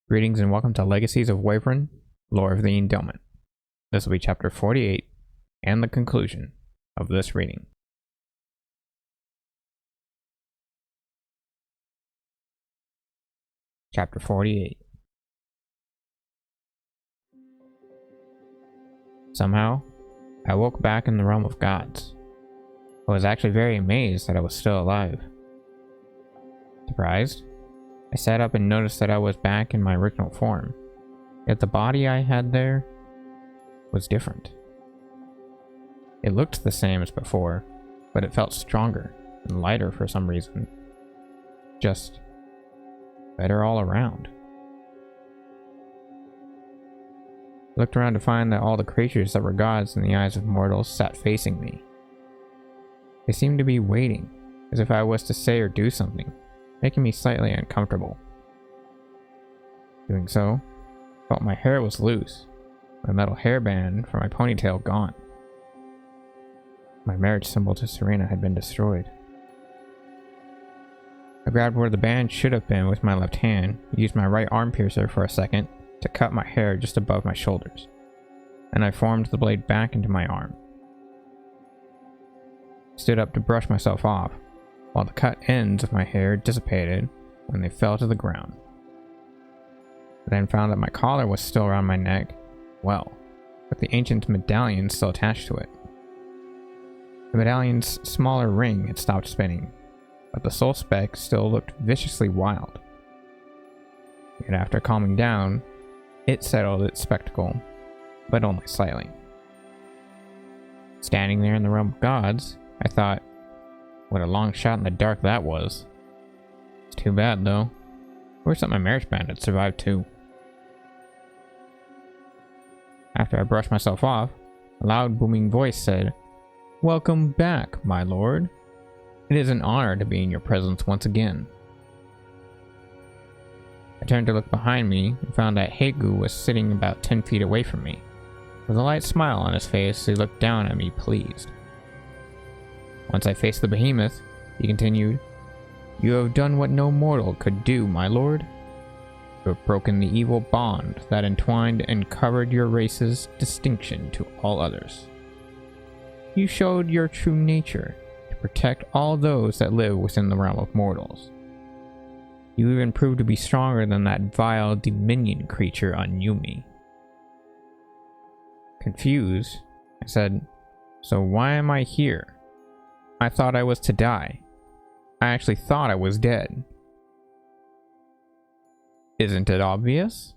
Greetings and welcome to Legacies of Wavryn, Lore of the Endelment. This will be chapter 48 and the conclusion of this reading. Chapter 48. Somehow, I woke back in the realm of gods. I was actually very amazed that I was still alive. Surprised? I sat up and noticed that I was back in my original form, yet the body I had there was different. It looked the same as before, but it felt stronger and lighter for some reason. Just better all around. I looked around to find that all the creatures that were gods in the eyes of mortals sat facing me. They seemed to be waiting, as if I was to say or do something, making me slightly uncomfortable. Doing so, I felt my hair was loose, my metal hairband from my ponytail gone. My marriage symbol to Serena had been destroyed. I grabbed where the band should have been with my left hand, used my right arm piercer for a second to cut my hair just above my shoulders, and I formed the blade back into my arm. I stood up to brush myself off, while the cut ends of my hair dissipated when they fell to the ground. I then found that my collar was still around my neck, well, with the ancient medallion still attached to it. The medallion's smaller ring had stopped spinning, but the soul speck still looked viciously wild. Yet after calming down, it settled its spectacle, but only slightly. Standing there in the realm of gods, I thought, what a long shot in the dark that was. It's too bad, though. I wish that my marriage band had survived, too. After I brushed myself off, a loud booming voice said, "Welcome back, my lord. It is an honor to be in your presence once again." I turned to look behind me and found that Hegu was sitting about 10 feet away from me. With a light smile on his face, he looked down at me pleased. Once I faced the behemoth, he continued, "You have done what no mortal could do, my lord. You have broken the evil bond that entwined and covered your race's distinction to all others. You showed your true nature to protect all those that live within the realm of mortals. You even proved to be stronger than that vile Dominion creature on Yumi." Confused, I said, "So why am I here? I thought I was to die. I actually thought I was dead." "Isn't it obvious?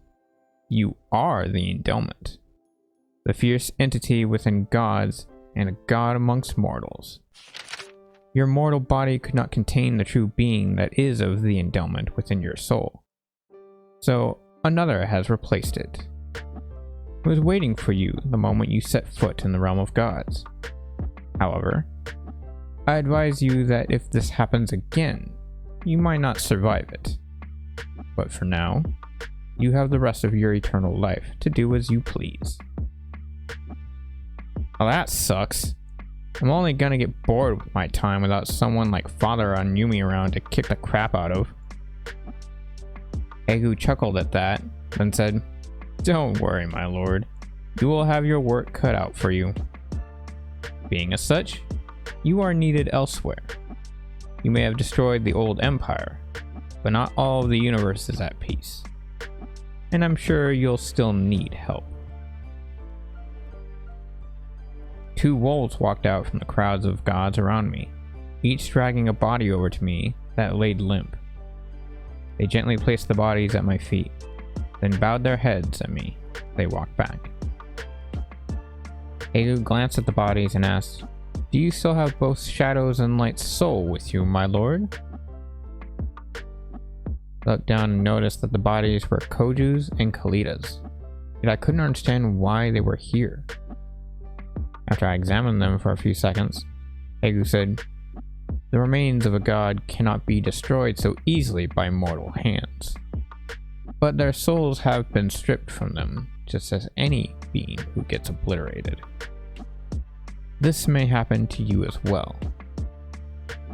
You are the Endelment, the fierce entity within gods and a god amongst mortals. Your mortal body could not contain the true being that is of the Endelment within your soul. So another has replaced it. I was waiting for you the moment you set foot in the realm of gods. However, I advise you that if this happens again, you might not survive it. But for now, you have the rest of your eternal life to do as you please." Well, that sucks. I'm only gonna get bored with my time without someone like Father on Yumi around to kick the crap out of. Hegu chuckled at that, then said, "Don't worry, my lord. You will have your work cut out for you. Being as such, you are needed elsewhere. You may have destroyed the old empire, but not all of the universe is at peace. And I'm sure you'll still need help." Two wolves walked out from the crowds of gods around me, each dragging a body over to me that laid limp. They gently placed the bodies at my feet, then bowed their heads at me. They walked back. Hegu glanced at the bodies and asked, "Do you still have both Shadow's and Light's soul with you, my lord?" I looked down and noticed that the bodies were Koju's and Kalita's, yet I couldn't understand why they were here. After I examined them for a few seconds, Hegu said, "The remains of a god cannot be destroyed so easily by mortal hands. But their souls have been stripped from them, just as any being who gets obliterated. This may happen to you as well.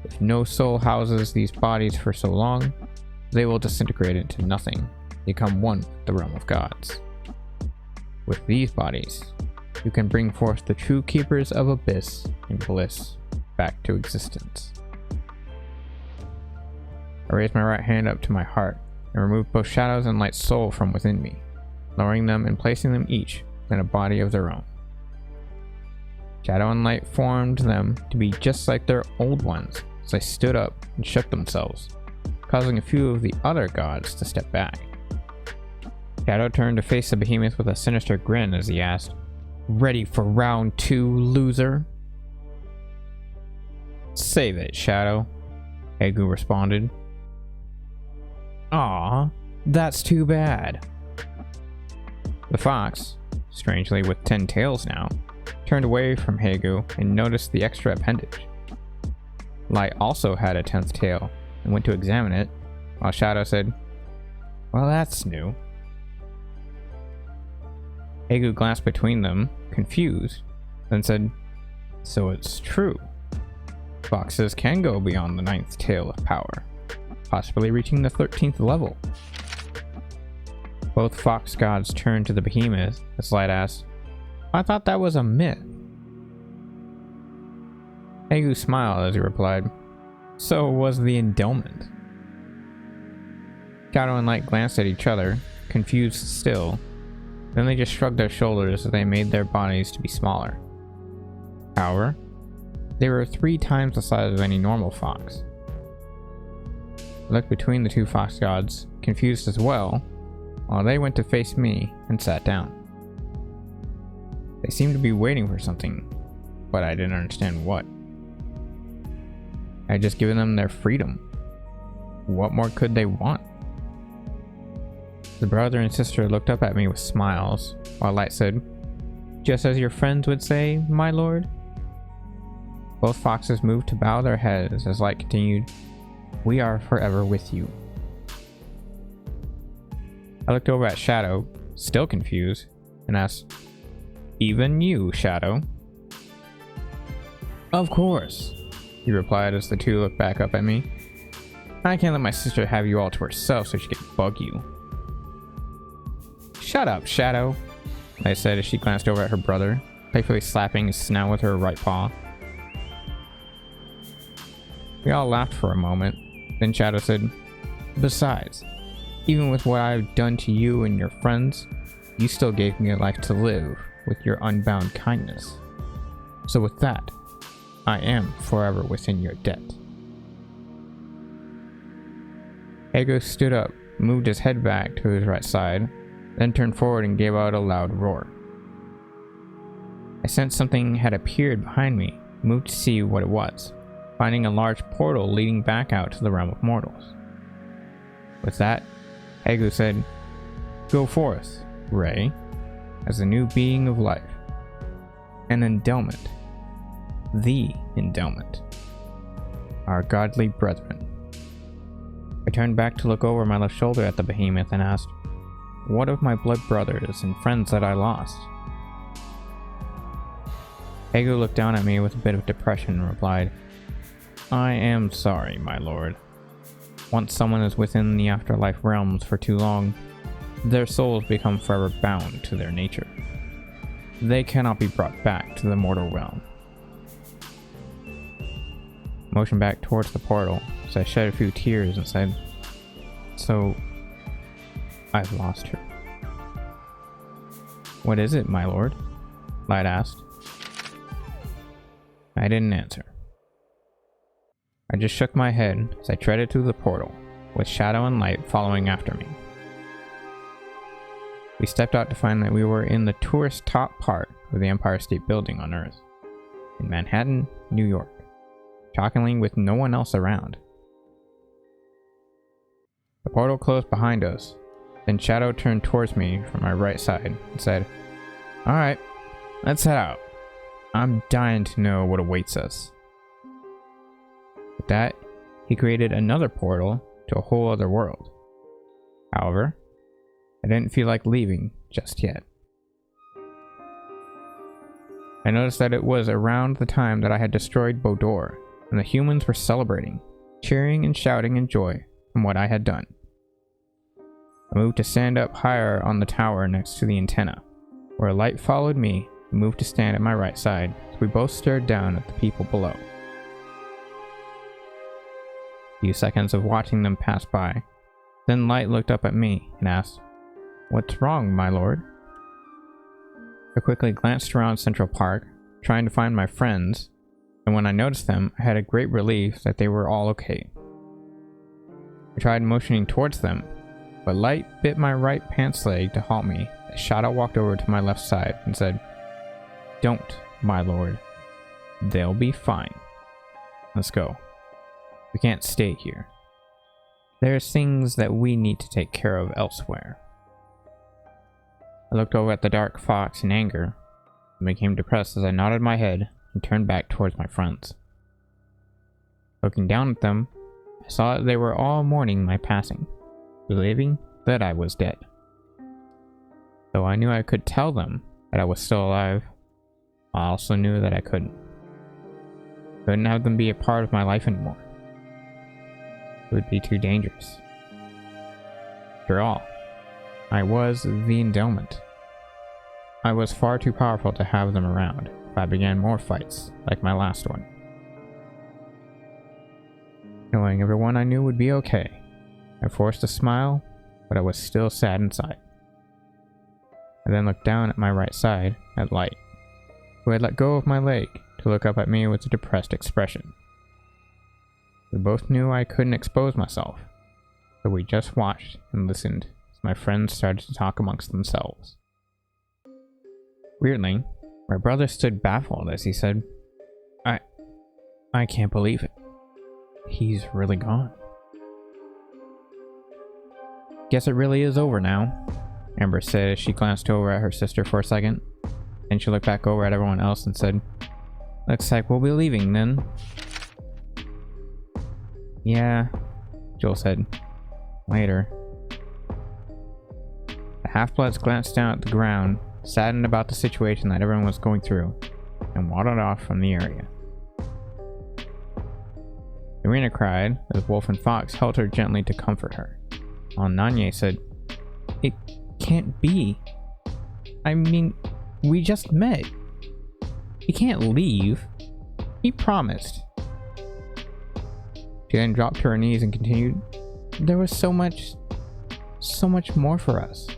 If no soul houses these bodies for so long, they will disintegrate into nothing, become one with the realm of gods. With these bodies, you can bring forth the true keepers of abyss and bliss back to existence. I raised my right hand up to my heart and removed both shadows and light soul from within me, lowering them and placing them each in a body of their own. Shadow and light formed them to be just like their old ones as they stood up and shook themselves, causing a few of the other gods to step back. Shadow turned to face the behemoth with a sinister grin as he asked, "Ready for round 2, loser?" "Save it, Shadow," Egu responded. "Aw, that's too bad." The fox, strangely with 10 tails now, turned away from Hegu and noticed the extra appendage. Light also had a 10th tail and went to examine it, while Shadow said, "Well, that's new." Hegu glanced between them, confused, then said, "So it's true. Foxes can go beyond the 9th tail of power, possibly reaching the 13th level." Both fox gods turned to the behemoth as Light asked, "I thought that was a myth." Hegu smiled as he replied, "So was the Endelment." Shadow and Light glanced at each other, confused still. Then they just shrugged their shoulders as they made their bodies to be smaller. However, they were 3 times the size of any normal fox. I looked between the 2 fox gods, confused as well, while they went to face me and sat down. They seemed to be waiting for something, but I didn't understand what. I had just given them their freedom. What more could they want? The brother and sister looked up at me with smiles, while Light said, "Just as your friends would say, my lord?" Both foxes moved to bow their heads as Light continued, "We are forever with you." I looked over at Shadow, still confused, and asked, "Even you, Shadow?" "Of course," he replied as the 2 looked back up at me. "I can't let my sister have you all to herself so she can bug you." "Shut up, Shadow," I said as she glanced over at her brother, playfully slapping his snout with her right paw. We all laughed for a moment. Then Shadow said, "Besides, even with what I've done to you and your friends, you still gave me a life to live with your unbound kindness. So with that, I am forever within your debt." Ego stood up, moved his head back to his right side, then turned forward and gave out a loud roar. I sensed something had appeared behind me, moved to see what it was, finding a large portal leading back out to the realm of mortals. With that, Egu said, "Go forth, Ray, as a new being of life. An Endelment. The Endelment. Our godly brethren." I turned back to look over my left shoulder at the behemoth and asked, "What of my blood brothers and friends that I lost?" Ego looked down at me with a bit of depression and replied, "I am sorry, my lord. Once someone is within the afterlife realms for too long, their souls become forever bound to their nature. They cannot be brought back to the mortal realm." I motioned back towards the portal, so I shed a few tears and said, "So, I've lost her." "What is it, my lord?" Light asked. I didn't answer. I just shook my head as I treaded through the portal, with Shadow and Light following after me. We stepped out to find that we were in the tourist top part of the Empire State Building on Earth, in Manhattan, New York, shockingly with no one else around. The portal closed behind us. Then Shadow turned towards me from my right side and said, "Alright, let's head out. I'm dying to know what awaits us." With that, he created another portal to a whole other world. However, I didn't feel like leaving just yet. I noticed that it was around the time that I had destroyed Bodor, and the humans were celebrating, cheering and shouting in joy from what I had done. I moved to stand up higher on the tower next to the antenna, where a light followed me and moved to stand at my right side as we both stared down at the people below. A few seconds of watching them pass by, then Light looked up at me and asked, "What's wrong, my lord?" I quickly glanced around Central Park, trying to find my friends, and when I noticed them, I had a great relief that they were all okay. I tried motioning towards them, but Light bit my right pants leg to halt me as Shadow walked over to my left side and said, "Don't, my lord. They'll be fine. Let's go. We can't stay here. There's things that we need to take care of elsewhere." I looked over at the dark fox in anger and became depressed as I nodded my head and turned back towards my friends. Looking down at them, I saw that they were all mourning my passing, believing that I was dead. Though I knew I could tell them that I was still alive, I also knew that I couldn't. Couldn't have them be a part of my life anymore. It would be too dangerous. After all, I was the Endelment. I was far too powerful to have them around if I began more fights like my last one. Knowing everyone I knew would be okay, I forced a smile, but I was still sad inside. I then looked down at my right side at Light, who had let go of my leg to look up at me with a depressed expression. We both knew I couldn't expose myself, so we just watched and listened as my friends started to talk amongst themselves. Weirdly, my brother stood baffled as he said, I can't believe it. He's really gone." "Guess it really is over now," Amber said as she glanced over at her sister for a second. Then she looked back over at everyone else and said, "Looks like we'll be leaving then." "Yeah," Joel said. "Later." The half-bloods glanced down at the ground, saddened about the situation that everyone was going through, and waddled off from the area. Serena cried as Wolf and Fox held her gently to comfort her, while Nanye said, "It can't be. I mean, we just met. He can't leave. He promised." She then dropped to her knees and continued, "There was so much more for us."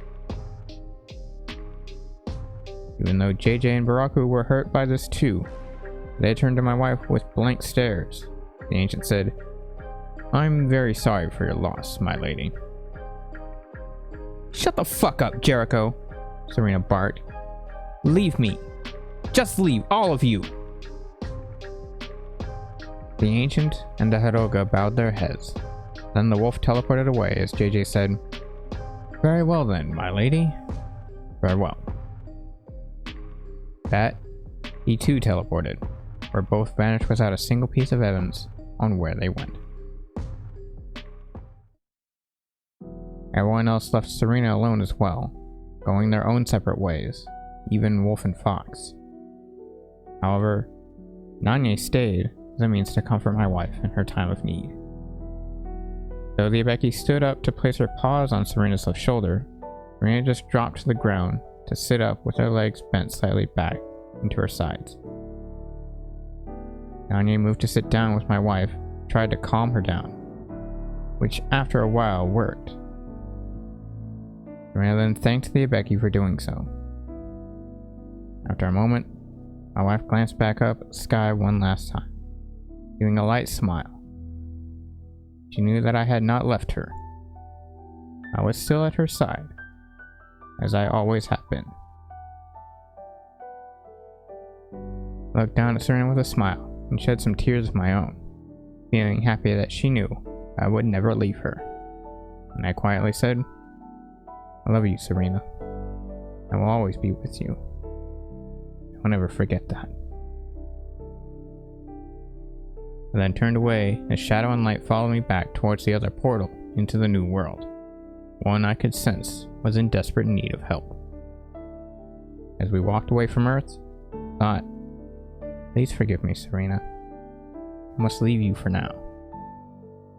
Even though JJ and Baraku were hurt by this too, they turned to my wife with blank stares. The ancient said, "I'm very sorry for your loss, my lady." "Shut the fuck up, Jericho," Serena barked. "Leave me. Just leave, all of you." The ancient and the Heroga bowed their heads. Then the wolf teleported away as JJ said, "Very well then, my lady. Farewell." That, he too teleported, where both vanished without a single piece of evidence on where they went. Everyone else left Serena alone as well, going their own separate ways, even Wolf and Fox. However, Nanye stayed as a means to comfort my wife in her time of need. Though the Abeki stood up to place her paws on Serena's left shoulder, Serena just dropped to the ground to sit up with her legs bent slightly back into her sides. Nanye moved to sit down with my wife, tried to calm her down, which after a while worked. Serena then thanked the Abeki for doing so. After a moment, my wife glanced back up at the sky one last time, giving a light smile. She knew that I had not left her. I was still at her side, as I always have been. I looked down at Serena with a smile and shed some tears of my own, feeling happy that she knew I would never leave her. And I quietly said, "I love you, Serena. I will always be with you. Don't ever forget that." I then turned away as Shadow and Light followed me back towards the other portal into the new world, one I could sense was in desperate need of help. As we walked away from Earth, I thought, "Please forgive me, Serena. I must leave you for now.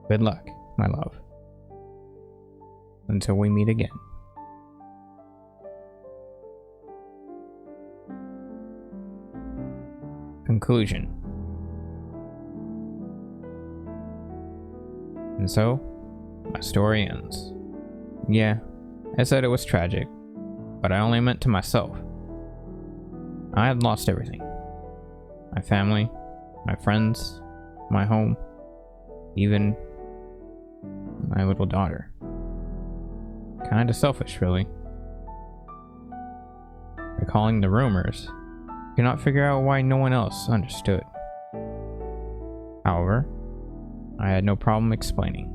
Good luck, my love." until we meet again. Conclusion. And so, my story ends. Yeah, I said it was tragic, but I only meant to myself. I had lost everything. My family, my friends, my home, even my little daughter. Kinda selfish, really. Recalling the rumors, I could not figure out why no one else understood. However, I had no problem explaining.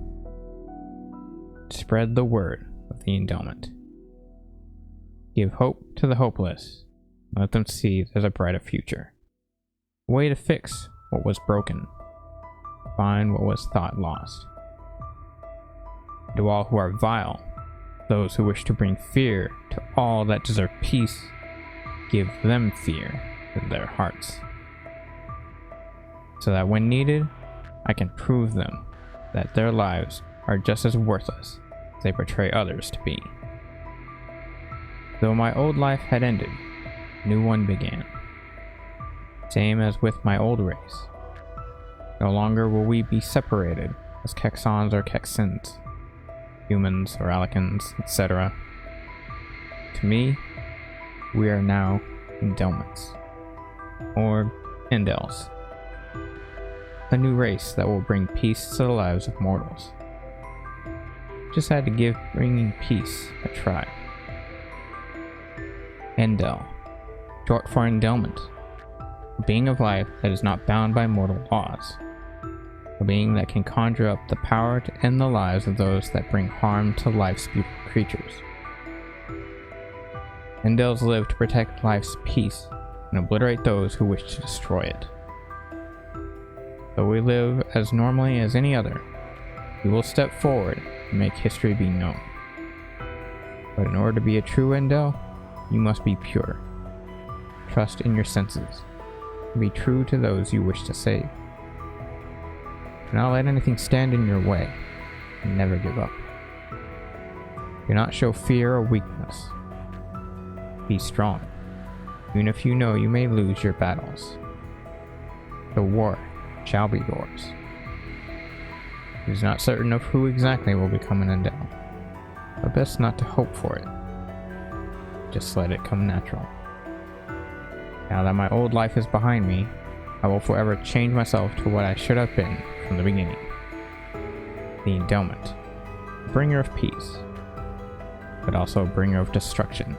Spread the word of the endowment. Give hope to the hopeless. Let them see there's a brighter future. A way to fix what was broken. Find what was thought lost. To all who are vile, those who wish to bring fear to all that deserve peace, give them fear in their hearts. So that when needed, I can prove them that their lives are just as worthless as they portray others to be. Though my old life had ended, a new one began. Same as with my old race. No longer will we be separated as Kexons or Kexins, humans or Alicans, etc. To me, we are now Endelments, or Endels. A new race that will bring peace to the lives of mortals. Just had to give bringing peace a try. Endel, short for Endelment, a being of life that is not bound by mortal laws. A being that can conjure up the power to end the lives of those that bring harm to life's beautiful creatures. Endels live to protect life's peace and obliterate those who wish to destroy it. Though we live as normally as any other, we will step forward and make history be known. But in order to be a true Endel, you must be pure. Trust in your senses. Be true to those you wish to save. Do not let anything stand in your way, and never give up. Do not show fear or weakness. Be strong, even if you know you may lose your battles. The war shall be yours. It is not certain of who exactly will become an Endel, but best not to hope for it. Just let it come natural. Now that my old life is behind me, I will forever change myself to what I should have been from the beginning. The Endowment, bringer of peace, but also a bringer of destruction.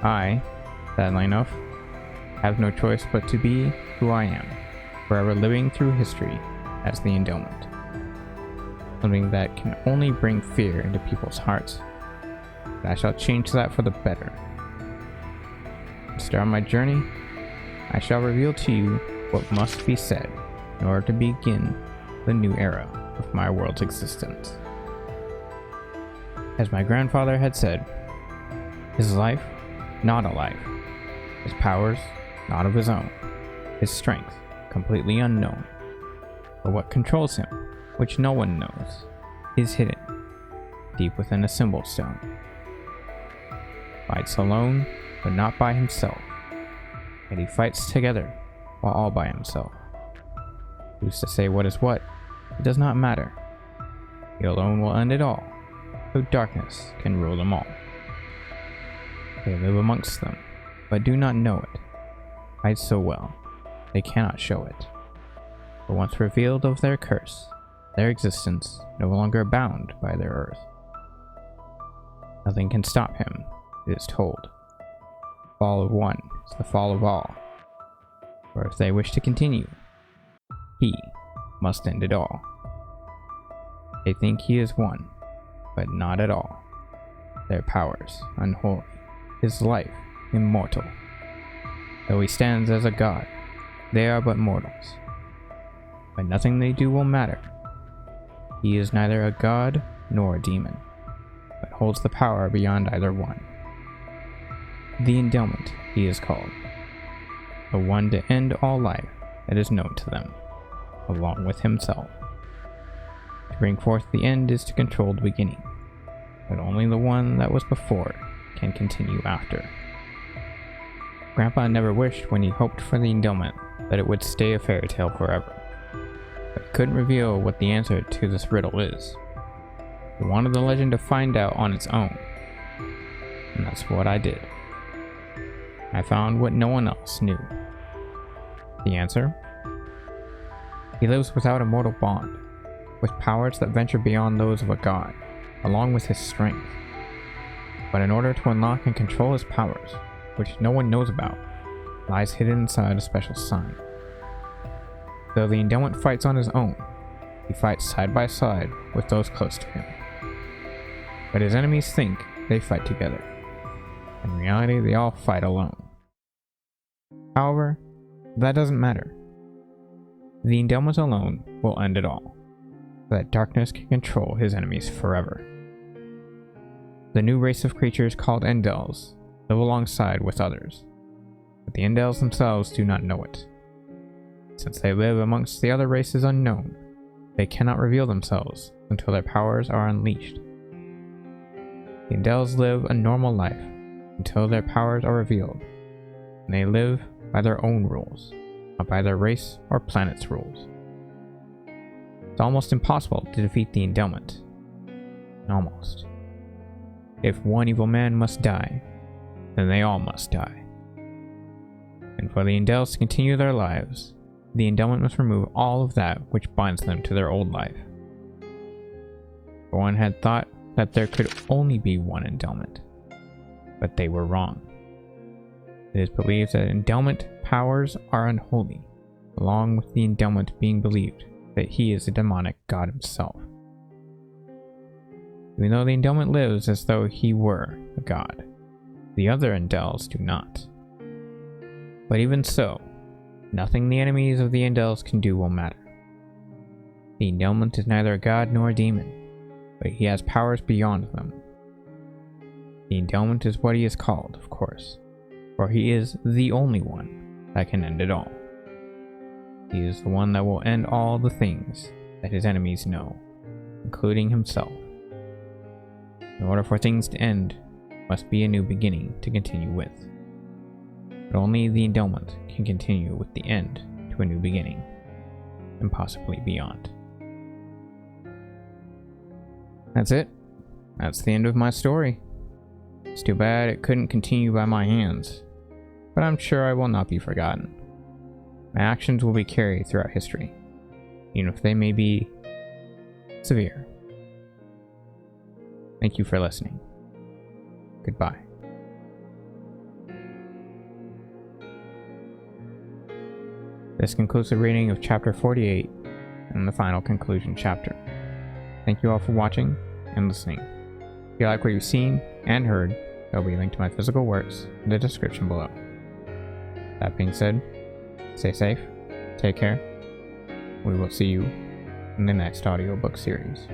I, sadly enough, have no choice but to be who I am, forever living through history as the Endowment. Something that can only bring fear into people's hearts, but I shall change that for the better. To start my journey, I shall reveal to you what must be said in order to begin the new era of my world's existence. As my grandfather had said, his life, not a life. His powers, not of his own. His strength, completely unknown. But what controls him, which no one knows, is hidden, deep within a symbol stone. Fights alone, but not by himself. And he fights together, while all by himself. Who's to say what is what? It does not matter. He alone will end it all, though darkness can rule them all. They live amongst them, but do not know it. Hide so well, they cannot show it. But once revealed of their curse, their existence no longer bound by their earth. Nothing can stop him, it is told. Fall of one is the fall of all. For if they wish to continue, he must end it all. They think he is one, but not at all. Their powers unholy, his life immortal. Though he stands as a god, they are but mortals. But nothing they do will matter. He is neither a god nor a demon, but holds the power beyond either one. The Endowment he is called, the one to end all life that is known to them, along with himself. To bring forth the end is to control the beginning, but only the one that was before can continue after. Grandpa never wished when he hoped for the endowment that it would stay a fairy tale forever, but he couldn't reveal what the answer to this riddle is. He wanted the legend to find out on its own, and that's what I did. I found what no one else knew. The answer? He lives without a mortal bond, with powers that venture beyond those of a god, along with his strength. But in order to unlock and control his powers, which no one knows about, lies hidden inside a special sign. Though the endowment fights on his own, he fights side by side with those close to him. But his enemies think they fight together. In reality, they all fight alone. However, that doesn't matter. The endowment alone will end it all, so that darkness can control his enemies forever. The new race of creatures called Endels live alongside with others, but the Endels themselves do not know it. Since they live amongst the other races unknown, they cannot reveal themselves until their powers are unleashed. The Endels live a normal life until their powers are revealed, and they live by their own rules, not by their race or planet's rules. It's almost impossible to defeat the endowment. Almost. If one evil man must die, then they all must die. And for the Endels to continue their lives, the endowment must remove all of that which binds them to their old life. For one had thought that there could only be one endowment, but they were wrong. It is believed that endowment powers are unholy, along with the endowment being believed that he is a demonic god himself. Even though the endowment lives as though he were a god, the other Endels do not. But even so, nothing the enemies of the Endels can do will matter. The endowment is neither a god nor a demon, but he has powers beyond them. The endowment is what he is called, of course, for he is the only one that can end it all. He is the one that will end all the things that his enemies know, including himself. In order for things to end, must be a new beginning to continue with. But only the endowment can continue with the end to a new beginning, and possibly beyond. That's it. That's the end of my story. It's too bad it couldn't continue by my hands, but I'm sure I will not be forgotten. My actions will be carried throughout history, even if they may be severe. Thank you for listening. Goodbye. This concludes the reading of Chapter 48 and the final conclusion chapter. Thank you all for watching and listening. If you like what you've seen and heard, there will be a link to my physical works in the description below. That being said, stay safe, take care. We will see you in the next audiobook series.